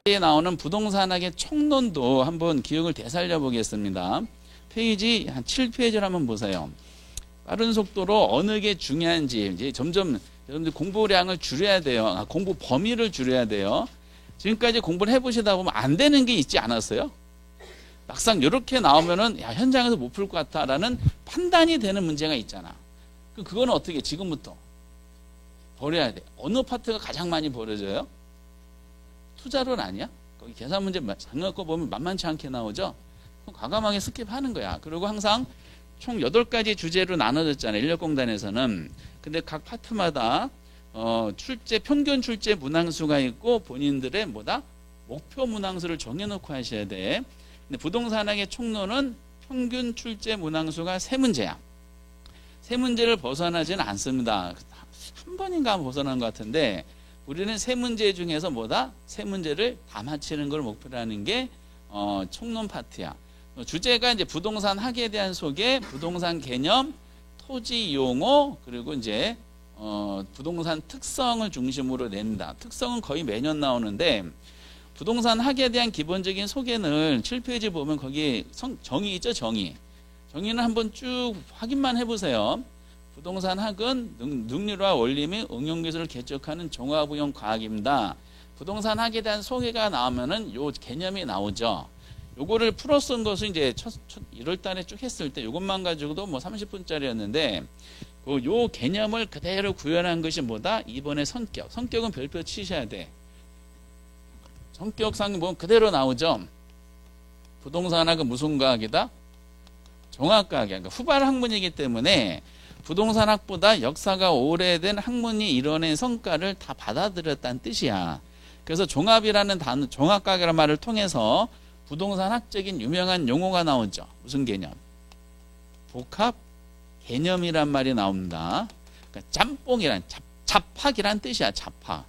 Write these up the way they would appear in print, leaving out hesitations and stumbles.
에 나오는 부동산학의 총론도 한번 기억을 되살려 보겠습니다. 페이지 한 7페이지를 한번 보세요. 빠른 속도로 어느 게 중요한지 이제 점점 여러분들 공부량을 줄여야 돼요. 공부 범위를 줄여야 돼요. 지금까지 공부를 해보시다 보면 안 되는 게 있지 않았어요? 막상 이렇게 나오면은 야, 현장에서 못 풀 것 같다라는 판단이 되는 문제가 있잖아. 그거는 어떻게 지금부터 버려야 돼. 어느 파트가 가장 많이 버려져요? 투자론 아니야? 거기 계산 문제 작년 거 보면 만만치 않게 나오죠? 과감하게 스킵하는 거야. 그리고 항상 총 8가지 주제로 나눠졌잖아요. 인력공단에서는. 근데 각 파트마다 출제 평균 출제 문항수가 있고 본인들의 목표 문항수를 정해놓고 하셔야 돼. 근데 부동산학의 총론은 평균 출제 문항수가 3문제야. 3문제를 벗어나지는 않습니다. 한 번인가 벗어난 것 같은데 우리는 3문제 중에서 3문제를 다 맞히는 걸 목표로 하는 게 총론 파트야. 주제가 이제 부동산 학에 대한 소개, 부동산 개념, 토지 용어, 그리고 이제 부동산 특성을 중심으로 낸다. 특성은 거의 매년 나오는데 부동산 학에 대한 기본적인 소개는 7페이지 보면 거기 정의 있죠, 정의. 정의는 한번 쭉 확인만 해보세요. 부동산 학은 능률과 원리 및 응용기술을 개척하는 종합응용 과학입니다. 부동산 학에 대한 소개가 나오면은 요 개념이 나오죠. 요거를 풀어 쓴 것은 이제 1월 달에 쭉 했을 때 요것만 가지고도 30분짜리였는데 요 개념을 그대로 구현한 것이 이번에 성격. 성격은 별표 치셔야 돼. 성격상 보면 그대로 나오죠. 부동산학은 무슨 과학이다? 종합과학이야. 그러니까 후발 학문이기 때문에 부동산학보다 역사가 오래된 학문이 이뤄낸 성과를 다 받아들였다는 뜻이야. 그래서 종합이라는 단어, 종합과학이라는 말을 통해서 부동산학적인 유명한 용어가 나오죠. 무슨 개념? 복합 개념이란 말이 나옵니다. 그러니까 짬뽕이란 잡학이란 뜻이야. 잡학.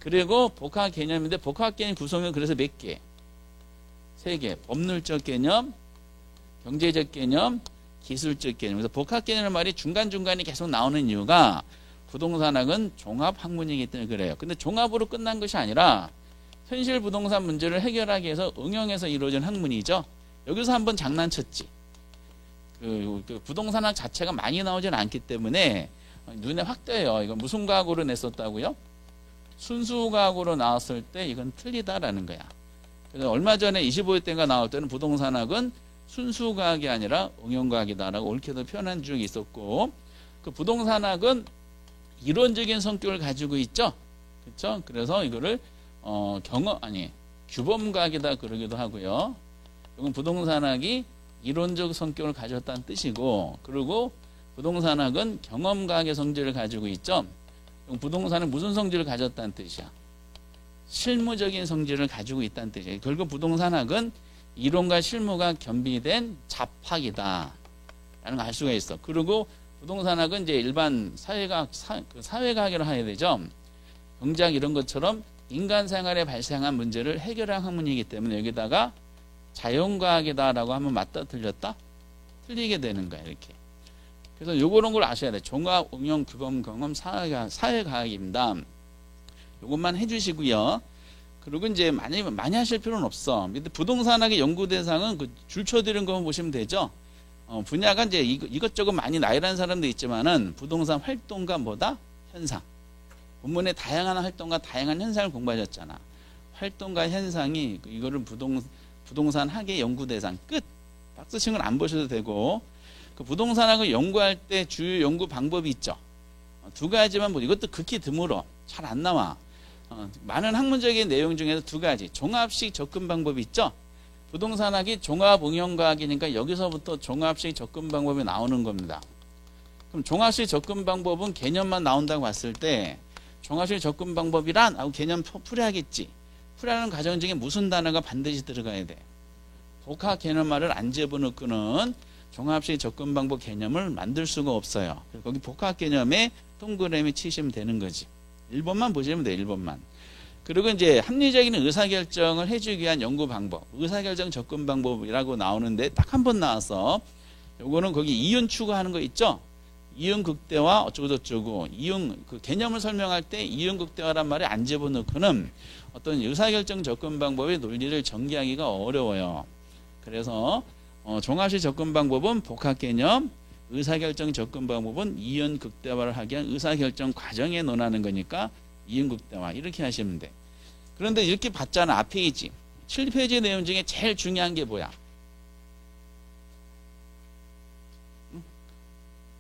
그리고 복합 개념인데 복합 개념 구성은 그래서 몇 개? 3개. 법률적 개념, 경제적 개념, 기술적 개념. 그래서 복합 개념의 말이 중간중간에 계속 나오는 이유가 부동산학은 종합학문이기 때문에 그래요. 근데 종합으로 끝난 것이 아니라 현실 부동산 문제를 해결하기 위해서 응용해서 이루어진 학문이죠. 여기서 한번 장난쳤지. 그 부동산학 자체가 많이 나오지는 않기 때문에 눈에 확 띄어요. 이건 무슨 과학으로 냈었다고요? 순수과학으로 나왔을 때 이건 틀리다라는 거야. 그래서 얼마 전에 25회 때가 나올 때는 부동산학은 순수과학이 아니라 응용과학이다라고 옳게도 표현한 적이 있었고, 그 부동산학은 이론적인 성격을 가지고 있죠. 그렇죠? 그래서 이거를 규범과학이다 그러기도 하고요. 이건 부동산학이 이론적 성격을 가졌다는 뜻이고, 그리고 부동산학은 경험과학의 성질을 가지고 있죠. 부동산은 무슨 성질을 가졌다는 뜻이야? 실무적인 성질을 가지고 있다는 뜻이에요. 결국 부동산학은 이론과 실무가 겸비된 잡학이다 라는 걸 알 수가 있어. 그리고 부동산학은 이제 일반 사회과학이라고 해야 되죠. 경제학 이런 것처럼 인간 생활에 발생한 문제를 해결한 학문이기 때문에 여기다가 자연과학이다라고 하면 맞다 틀렸다? 틀리게 되는 거야. 이렇게. 그래서 요런 걸 아셔야 돼. 종합, 응용, 규범, 경험, 사회과학입니다. 요것만 해주시고요. 그리고 이제 많이 하실 필요는 없어. 근데 부동산학의 연구 대상은 그 줄쳐드린 거 보시면 되죠. 분야가 이제 이것저것 많이 나열한 사람도 있지만은 부동산 활동가 현상. 본문에 다양한 활동과 다양한 현상을 공부하셨잖아. 활동과 현상이 이거를 부동산 학의 연구 대상 끝. 박스칭을 안 보셔도 되고, 그 부동산학을 연구할 때 주요 연구 방법이 있죠. 2가지만 이것도 극히 드물어. 잘 안 나와. 많은 학문적인 내용 중에서 2가지. 종합식 접근 방법이 있죠. 부동산학이 종합응용과학이니까 여기서부터 종합식 접근 방법이 나오는 겁니다. 그럼 종합식 접근 방법은 개념만 나온다고 봤을 때 종합식 접근 방법이란 하고 개념 풀어야겠지. 풀이하는 과정 중에 무슨 단어가 반드시 들어가야 돼. 복합 개념말을 안 집어넣고는 종합식 접근 방법 개념을 만들 수가 없어요. 거기 복합 개념에 동그라미 치시면 되는 거지. 1번만 보시면 돼. 1번만. 그리고 이제 합리적인 의사결정을 해주기 위한 연구 방법, 의사결정 접근 방법이라고 나오는데 딱 한 번 나와서 요거는 거기 이윤 추구하는 거 있죠. 이윤극대화 어쩌고저쩌고 그 개념을 설명할 때 이윤극대화란 말에 안 집어넣고는 어떤 의사결정 접근 방법의 논리를 전개하기가 어려워요. 그래서 종합식 접근 방법은 복합개념, 의사결정 접근 방법은 이윤극대화를 하기 위한 의사결정 과정에 논하는 거니까 이윤극대화 이렇게 하시면 돼. 그런데 이렇게 봤잖아. 앞 페이지 7페이지 내용 중에 제일 중요한 게 뭐야?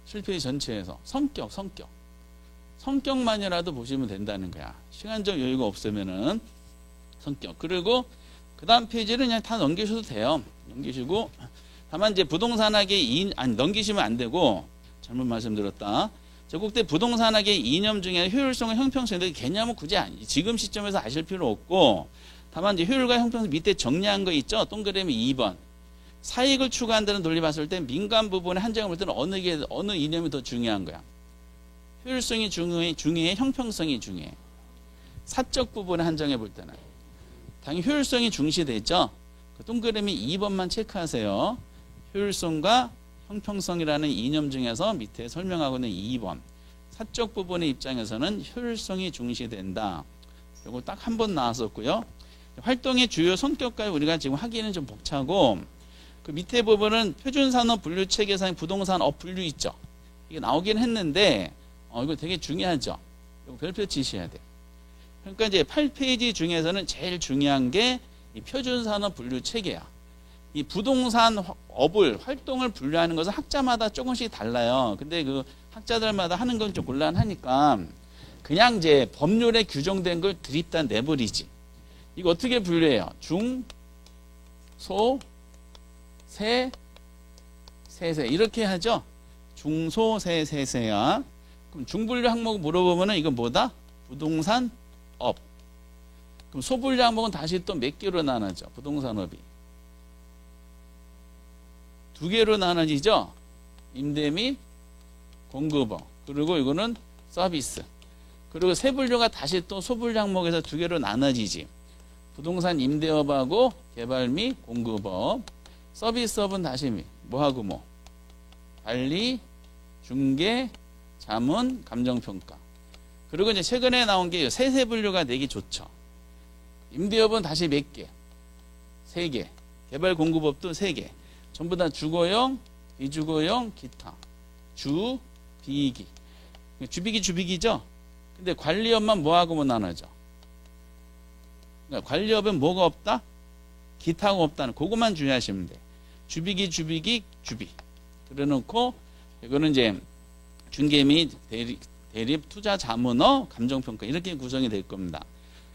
7페이지 전체에서 성격만이라도 보시면 된다는 거야. 시간적 여유가 없으면은 성격. 그리고 그 다음 페이지를 그냥 다 넘기셔도 돼요. 넘기시고 다만 이제 부동산학의 넘기시면 안 되고 잘못 말씀드렸다. 적국대 부동산학의 이념 중에 효율성과 형평성인데 개념은 굳이 지금 시점에서 아실 필요 없고 다만 이제 효율과 형평성 밑에 정리한 거 있죠. 동그라미 2번. 사익을 추구한다는 논리 봤을 때 민간 부분의 한정을 볼 때는 어느 이념이 더 중요한 거야. 효율성이 중요해, 형평성이 중요해. 사적 부분의 한정해 볼 때는 당연히 효율성이 중시되죠. 그 동그라미 2번만 체크하세요. 효율성과 형평성이라는 이념 중에서 밑에 설명하고 있는 2번. 사적 부분의 입장에서는 효율성이 중시된다. 이거 딱 한 번 나왔었고요. 활동의 주요 성격까지 우리가 지금 하기에는 좀 벅차고 그 밑에 부분은 표준산업 분류체계상 부동산업 분류 있죠. 이게 나오긴 했는데 이거 되게 중요하죠. 이거 별표 치셔야 돼. 그러니까 이제 8페이지 중에서는 제일 중요한 게 이 표준산업 분류체계야. 이 부동산 업을 활동을 분류하는 것은 학자마다 조금씩 달라요. 근데 그 학자들마다 하는 건 좀 곤란하니까 그냥 이제 법률에 규정된 걸 드립다 내버리지. 이거 어떻게 분류해요? 중, 소, 세, 세세 이렇게 하죠. 중소, 세, 세세야. 그럼 중분류 항목 물어보면은 이건 뭐다? 부동산 업. 그럼 소분류 항목은 다시 또 몇 개로 나눠져? 부동산업이. 2개로 나눠지죠. 임대 및 공급업. 그리고 이거는 서비스. 그리고 세분류가 다시 또 소분류 항목에서 2개로 나눠지지. 부동산 임대업하고 개발 및 공급업. 서비스업은 다시 뭐하고 뭐? 관리, 중개, 자문, 감정평가. 그리고 이제 최근에 나온 게 세세분류가 내기 좋죠. 임대업은 다시 몇 개? 3개. 개발 공급업도 3개. 전부 다 주거용, 비주거용, 기타. 주, 비기. 주비기죠? 근데 관리업만 뭐하고 뭐 나눠져? 그러니까 관리업은 뭐가 없다? 기타가 없다는 그것만 주의하시면 돼. 주비기, 주비. 그래 놓고 이거는 이제 중개 및 대립 투자 자문어 감정평가 이렇게 구성이 될 겁니다.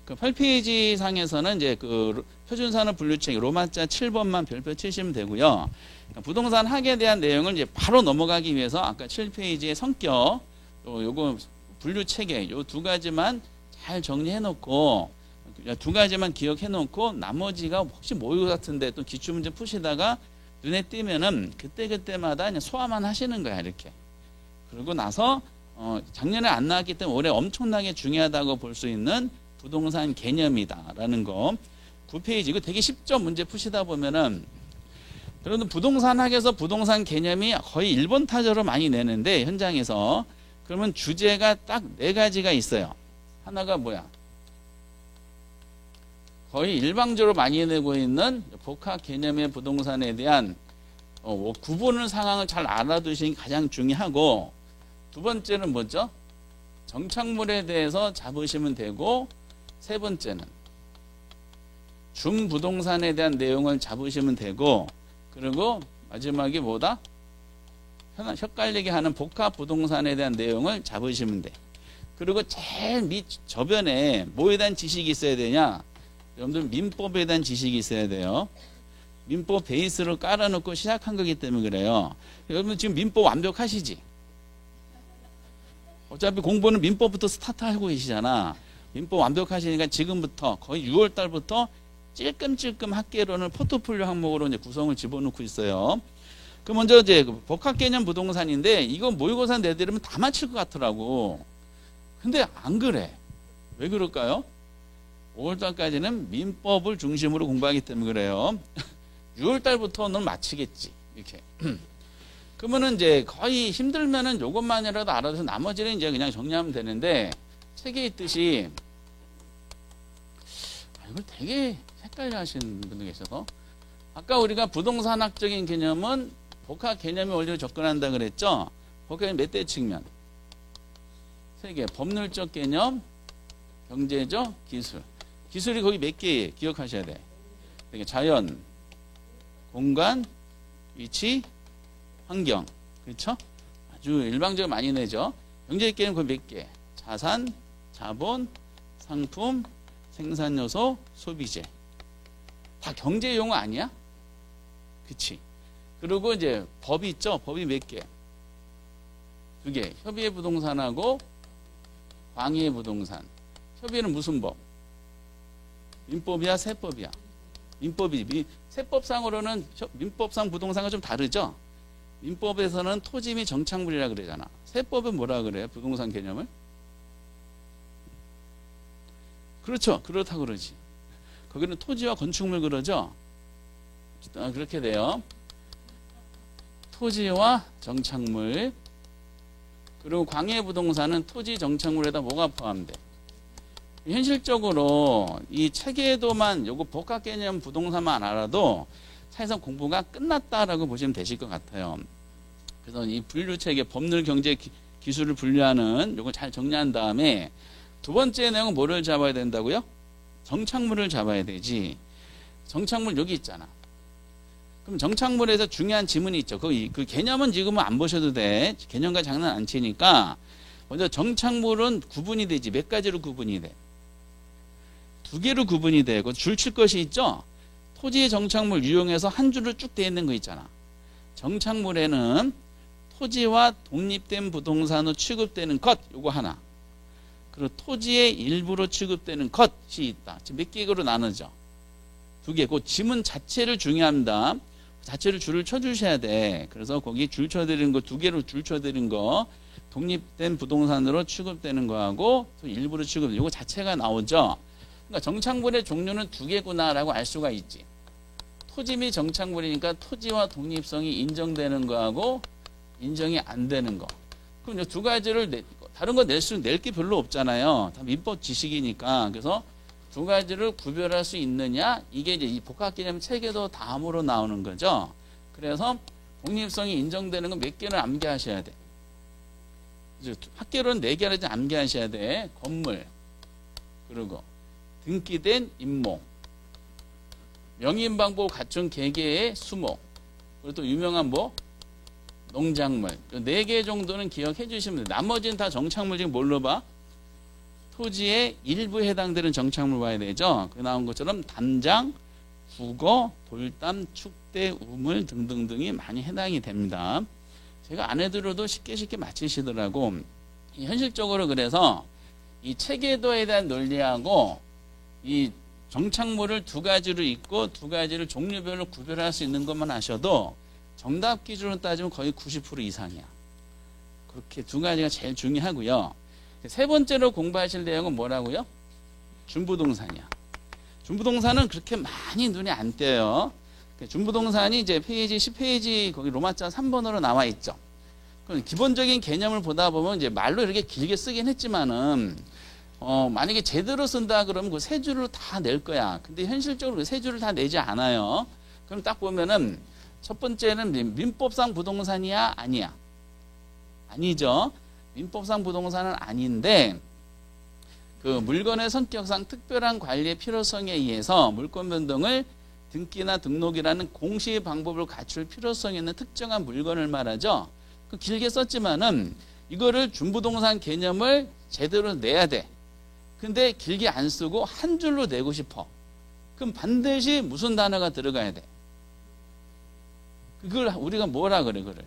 그 8페이지 상에서는 이제 그 표준산업 분류책 로마자 7번만 별표 치시면 되고요. 그러니까 부동산 학에 대한 내용을 이제 바로 넘어가기 위해서 아까 7페이지의 성격 또 요거 분류 체계 요 2가지만 잘 정리해 놓고 2가지만 기억해 놓고 나머지가 혹시 모의고사 같은데 또 기출문제 푸시다가 눈에 띄면은 그때마다 그냥 소화만 하시는 거야 이렇게. 그러고 나서 작년에 안 나왔기 때문에 올해 엄청나게 중요하다고 볼 수 있는 부동산 개념이다라는 거 9페이지 이거 되게 쉽죠. 문제 푸시다 보면은 그래도 부동산학에서 부동산 개념이 거의 1번 타자로 많이 내는데 현장에서 그러면 주제가 딱 4가지가 있어요. 하나가 뭐야? 거의 일방적으로 많이 내고 있는 복합 개념의 부동산에 대한 구분을 상황을 잘 알아두시는 게 가장 중요하고 두 번째는 뭐죠? 정착물에 대해서 잡으시면 되고 세 번째는 중부동산에 대한 내용을 잡으시면 되고 그리고 마지막이 뭐다? 헷갈리게 하는 복합 부동산에 대한 내용을 잡으시면 돼. 그리고 제일 밑 저변에 뭐에 대한 지식이 있어야 되냐? 여러분들 민법에 대한 지식이 있어야 돼요. 민법 베이스를 깔아놓고 시작한 거기 때문에 그래요. 여러분 지금 민법 완벽하시지? 어차피 공부는 민법부터 스타트하고 계시잖아. 민법 완벽하시니까 지금부터 거의 6월 달부터 찔끔찔끔 학계론을 포트폴리오 항목으로 이제 구성을 집어넣고 있어요. 그 먼저 이제 복합 개념 부동산인데 이거 모의고사 내드리면 다 맞힐 것 같더라고. 근데 안 그래. 왜 그럴까요? 5월달까지는 민법을 중심으로 공부하기 때문에 그래요. 6월달부터는 맞히겠지. 이렇게. 그러면은 이제 거의 힘들면은 요것만이라도 알아서 나머지는 이제 그냥 정리하면 되는데, 책에 있듯이, 이걸 되게 헷갈려 하시는 분들 계셔서, 아까 우리가 부동산학적인 개념은 복합 개념의 원리로 접근한다 그랬죠? 복합 몇 대 측면? 세 개. 법률적 개념, 경제적, 기술. 기술이 거기 몇 개 기억하셔야 돼. 자연, 공간, 위치, 환경. 그렇죠? 아주 일방적으로 많이 내죠. 경제적 개념 거기 몇 개? 자산, 자본, 상품, 생산요소, 소비재. 다 경제 용어 아니야? 그치? 그리고 이제 법이 있죠? 법이 몇 개? 두 개. 협의의 부동산하고 광의의 부동산. 협의는 무슨 법? 민법이야? 세법이야? 민법이. 세법상으로는 민법상 부동산과 좀 다르죠? 민법에서는 토지 및 정착물이라 그러잖아. 세법은 뭐라 그래? 부동산 개념을? 그렇죠. 그렇다고 그러지. 거기는 토지와 건축물 그러죠? 그렇게 돼요. 토지와 정착물. 그리고 광해 부동산은 토지 정착물에다 뭐가 포함돼? 현실적으로 이 체계도만 요거 복합 개념 부동산만 알아도 사실상 공부가 끝났다라고 보시면 되실 것 같아요. 그래서 이 분류 체계 법률 경제 기술을 분류하는 요거 잘 정리한 다음에 두 번째 내용은 뭐를 잡아야 된다고요? 정착물을 잡아야 되지. 정착물 여기 있잖아. 그럼 정착물에서 중요한 지문이 있죠. 그 개념은 지금은 안 보셔도 돼. 개념과 장난 안 치니까. 먼저 정착물은 구분이 되지. 몇 가지로 구분이 돼? 두 개로 구분이 되고 줄 칠 것이 있죠. 토지의 정착물 유형에서 한 줄로 쭉 되어 있는 거 있잖아. 정착물에는 토지와 독립된 부동산으로 취급되는 것 요거 하나. 그리고 토지의 일부로 취급되는 것이 있다. 지금 몇 개로 나누죠? 두 개. 그 지문 자체를 중요합니다. 자체를 줄을 쳐주셔야 돼. 그래서 거기 줄 쳐드리는 거 두 개로 줄 쳐드린 거 독립된 부동산으로 취급되는 거하고 또 일부로 취급. 이거 자체가 나오죠. 그러니까 정착물의 종류는 두 개구나라고 알 수가 있지. 토지 및 정착물이니까 토지와 독립성이 인정되는 거하고 인정이 안 되는 거. 그럼 이 두 가지를 다른 거 낼 게 별로 없잖아요. 다 민법 지식이니까. 그래서 두 가지를 구별할 수 있느냐? 이게 이제 이 복합 개념 체계도 다음으로 나오는 거죠. 그래서 독립성이 인정되는 건 몇 개를 암기하셔야 돼. 학계로는 4개를 암기하셔야 돼. 건물, 그리고 등기된 임목, 명인방법 갖춘 개개의 수목, 그리고 또 유명한 뭐 농작물. 4개 정도는 기억해 주시면 돼요. 나머지는 다 정착물 지금 뭘로 봐? 토지의 일부에 해당되는 정착물 봐야 되죠. 그 나온 것처럼 담장, 국어, 돌담, 축대, 우물 등등등이 많이 해당이 됩니다. 제가 안 해드려도 쉽게 맞히시더라고. 현실적으로 그래서 이 체계도에 대한 논리하고 이 정착물을 두 가지로 있고 두 가지를 종류별로 구별할 수 있는 것만 하셔도 정답 기준으로 따지면 거의 90% 이상이야. 그렇게 두 가지가 제일 중요하고요. 세 번째로 공부하실 내용은 뭐라고요? 준부동산이야. 준부동산은 그렇게 많이 눈에 안 띄어요. 준부동산이 이제 페이지 10페이지 거기 로마자 3번으로 나와 있죠. 그럼 기본적인 개념을 보다 보면 이제 말로 이렇게 길게 쓰긴 했지만은 만약에 제대로 쓴다 그러면 그 세 줄을 다 낼 거야. 근데 현실적으로 그 세 줄을 다 내지 않아요. 그럼 딱 보면은 첫 번째는 민법상 부동산이야? 아니야? 아니죠. 민법상 부동산은 아닌데 그 물건의 성격상 특별한 관리의 필요성에 의해서 물권 변동을 등기나 등록이라는 공시 방법을 갖출 필요성이 있는 특정한 물건을 말하죠. 그 길게 썼지만은 이거를 준부동산 개념을 제대로 내야 돼. 근데 길게 안 쓰고 한 줄로 내고 싶어. 그럼 반드시 무슨 단어가 들어가야 돼? 그걸 우리가 뭐라 그래, 그걸?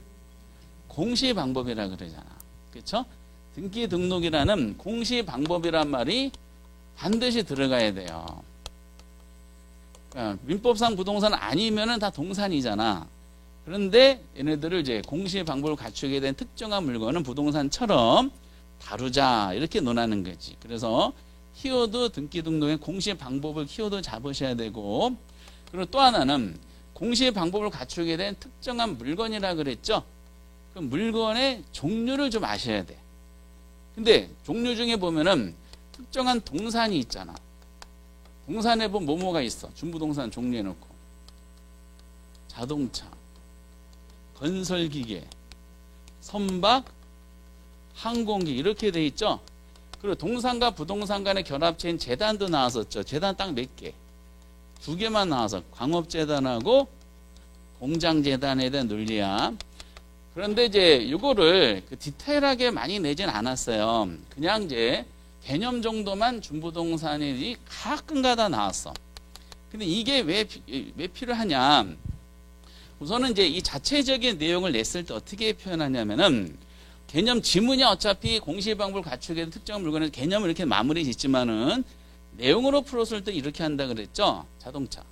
공시 방법이라 그러잖아. 그렇죠? 등기 등록이라는 공시 방법이란 말이 반드시 들어가야 돼요. 그러니까 민법상 부동산 아니면은 다 동산이잖아. 그런데 얘네들을 이제 공시 방법을 갖추게 된 특정한 물건은 부동산처럼 다루자 이렇게 논하는 거지. 그래서 키워드 등기 등록의 공시 방법을 키워드 잡으셔야 되고, 그리고 또 하나는 공시 방법을 갖추게 된 특정한 물건이라 그랬죠. 그럼 물건의 종류를 좀 아셔야 돼. 근데 종류 중에 보면은 특정한 동산이 있잖아. 동산에 보면 뭐뭐가 있어. 준부동산 종류해 놓고. 자동차, 건설기계, 선박, 항공기 이렇게 돼 있죠. 그리고 동산과 부동산 간의 결합체인 재단도 나왔었죠. 재단 딱 몇 개? 2개만 나와서 광업재단하고 공장재단에 대한 논리야. 그런데 이제 이거를 디테일하게 많이 내진 않았어요. 그냥 이제 개념 정도만 준부동산이 가끔가다 나왔어. 근데 이게 왜 필요하냐? 우선은 이제 이 자체적인 내용을 냈을 때 어떻게 표현하냐면은 개념 지문이 어차피 공시방법을 갖추게 된 특정 물건의 개념을 이렇게 마무리 짓지만은 내용으로 풀었을 때 이렇게 한다 그랬죠? 자동차.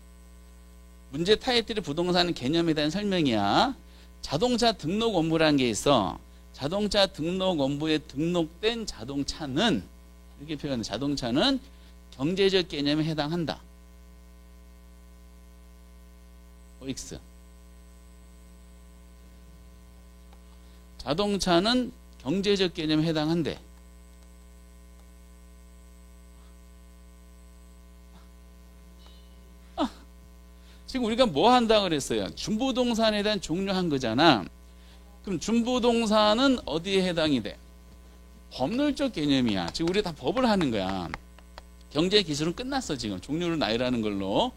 문제 타이틀이 부동산 개념에 대한 설명이야. 자동차 등록 원부라는 게 있어. 자동차 등록 원부에 등록된 자동차는 이렇게 표현해. 자동차는 경제적 개념에 해당한다. OX. 자동차는 경제적 개념에 해당한대. 지금 우리가 뭐 한다 그랬어요? 준부동산에 대한 종류 한 거잖아. 그럼 준부동산은 어디에 해당이 돼? 법률적 개념이야. 지금 우리 다 법을 하는 거야. 경제 기술은 끝났어 지금. 종류를 나열하는 걸로.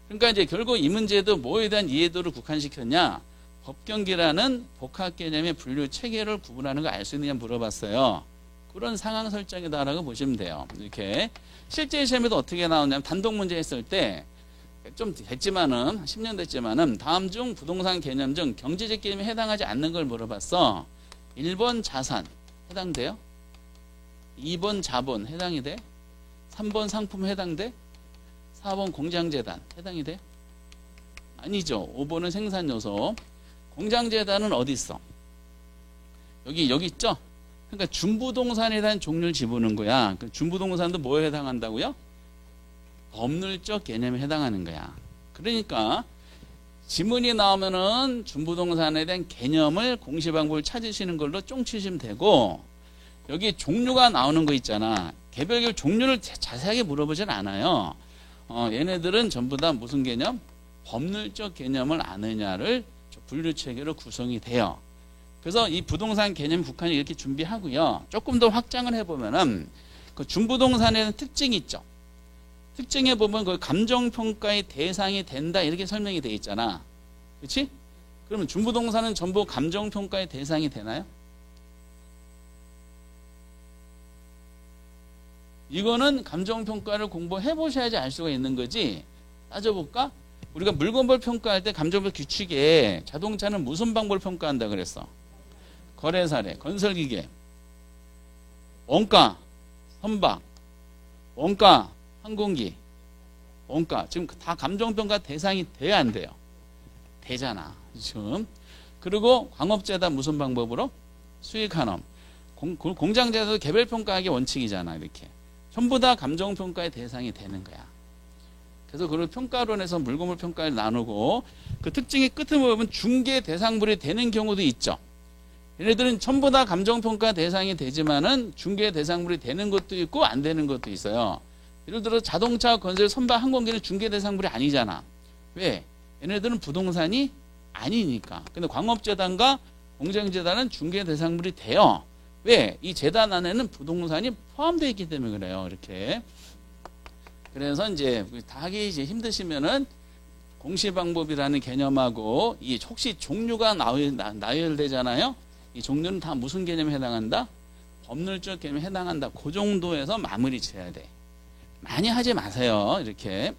그러니까 이제 결국 이 문제도 뭐에 대한 이해도를 국한시켰냐? 법경기라는 복합 개념의 분류 체계를 구분하는 거 알 수 있느냐 물어봤어요. 그런 상황 설정이다라고 보시면 돼요. 이렇게 실제 시험에도 어떻게 나오냐면 단독 문제 했을 때 좀 됐지만은 10년 됐지만은 다음 중 부동산 개념 중 경제적 개념에 해당하지 않는 걸 물어봤어. 1번 자산 해당돼요? 2번 자본 해당이 돼? 3번 상품 해당돼? 4번 공장재단 해당이 돼? 아니죠. 5번은 생산요소. 공장재단은 어디 있어? 여기 있죠? 그러니까 준부동산에 대한 종류를 집어넣는 거야. 준부동산도 뭐에 해당한다고요? 법률적 개념에 해당하는 거야. 그러니까 지문이 나오면은 준부동산에 대한 개념을 공시방법을 찾으시는 걸로 쫑치시면 되고, 여기 종류가 나오는 거 있잖아. 개별적으로 종류를 자세하게 물어보진 않아요. 얘네들은 전부 다 무슨 개념? 법률적 개념을 아느냐를 분류체계로 구성이 돼요. 그래서 이 부동산 개념 국한이 이렇게 준비하고요. 조금 더 확장을 해보면은 그 준부동산에 대한 특징이 있죠. 특징에 보면 그 감정평가의 대상이 된다 이렇게 설명이 돼 있잖아. 그렇지? 그러면 준부동산은 전부 감정평가의 대상이 되나요? 이거는 감정평가를 공부해 보셔야지 알 수가 있는 거지. 따져볼까? 우리가 물건별 평가할 때 감정별 규칙에 자동차는 무슨 방법을 평가한다 그랬어? 거래사례, 건설기계, 원가, 선박, 원가, 항공기, 원가. 지금 다 감정평가 대상이 돼야 안 돼요? 되잖아. 지금. 그리고 광업재단 무슨 방법으로? 수익환원. 공장재단도 개별평가하기 원칙이잖아. 이렇게. 전부 다 감정평가의 대상이 되는 거야. 그래서 그걸 평가론에서 물건물 평가를 나누고 그 특징의 끝에 보면 중개 대상물이 되는 경우도 있죠. 얘네들은 전부 다 감정평가 대상이 되지만은 중개 대상물이 되는 것도 있고 안 되는 것도 있어요. 예를 들어 자동차, 건설, 선박, 항공기는 중개 대상물이 아니잖아. 왜? 얘네들은 부동산이 아니니까. 근데 광업재단과 공장재단은 중개 대상물이 돼요. 왜? 이 재단 안에는 부동산이 포함되어 있기 때문에 그래요. 이렇게. 그래서 이제 다 하기 이제 힘드시면은 공시방법이라는 개념하고 이 혹시 종류가 나열되잖아요. 이 종류는 다 무슨 개념에 해당한다? 법률적 개념에 해당한다. 그 정도에서 마무리 지어야 돼. 많이 하지 마세요. 이렇게.